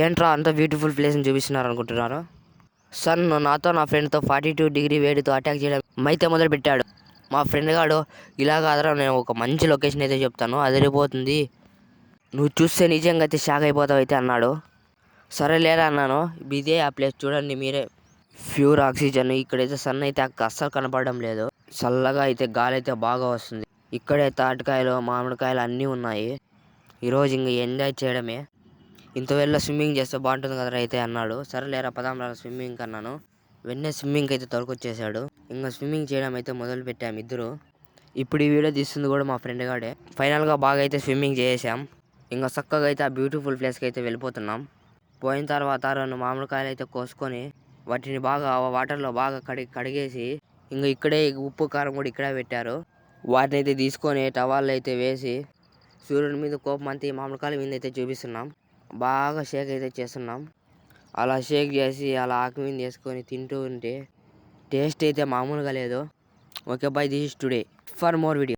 ఏంట్రా అంత బ్యూటిఫుల్ ప్లేస్ని చూపిస్తున్నారు అనుకుంటున్నారా? సన్ నాతో నా ఫ్రెండ్తో 42 డిగ్రీ వేడితో అటాక్ చేయడం అయితే మొదలుపెట్టాడు. మా ఫ్రెండ్ గాడు ఇలా కాదురా, నేను ఒక మంచి లొకేషన్ అయితే చెప్తాను, అదిరిపోతుంది, నువ్వు చూస్తే నిజంగా అయితే షాక్ అయిపోతావు అయితే అన్నాడు. సరే లేరా అన్నాను. ఇదే ఆ ప్లేస్ చూడండి మీరే, ప్యూర్ ఆక్సిజన్. ఇక్కడైతే సన్ అయితే అస్సలు కనపడడం లేదు. చల్లగా అయితే గాలి అయితే బాగా వస్తుంది. ఇక్కడే తాటికాయలు మామిడికాయలు అన్నీ ఉన్నాయి. ఈరోజు ఇంక ఎంజాయ్ చేయడమే. ఇంత వెళ్ళ స్విమ్మింగ్ చేస్తే బాగుంటుంది కదరా అయితే అన్నాడు. సరే లేరా పదాం రా స్విమ్మింగ్ అన్నాను. వెంటనే స్విమ్మింగ్ అయితే తొలకొచ్చేసాడు. ఇంకా స్విమ్మింగ్ చేయడం అయితే మొదలు పెట్టాము ఇద్దరు. ఇప్పుడు ఈ వీడియో తీస్తుంది కూడా మా ఫ్రెండ్ గాడే. ఫైనల్గా బాగా అయితే స్విమ్మింగ్ చేసాం. ఇంకా చక్కగా అయితే ఆ బ్యూటిఫుల్ ప్లేస్కి అయితే వెళ్ళిపోతున్నాం. పోయిన తర్వాత 2 మామిడికాయలు అయితే కోసుకొని వాటిని బాగా వాటర్లో బాగా కడిగేసి ఇంకా ఇక్కడే ఉప్పు కారం కూడా ఇక్కడే పెట్టారు. వాటిని అయితే తీసుకొని టవాళ్ళు అయితే వేసి సూర్యుడి మీద కోపం అంతా ఈ మామిడికాయల మీద అయితే చూపిస్తున్నాం. బాగా షేక్ అయితే చేస్తున్నాం. అలా షేక్ చేసి అలా ఆకు మీద వేసుకొని తింటూ ఉంటే టేస్ట్ అయితే మామూలుగా లేదు. Okay bye, this is today. For more video.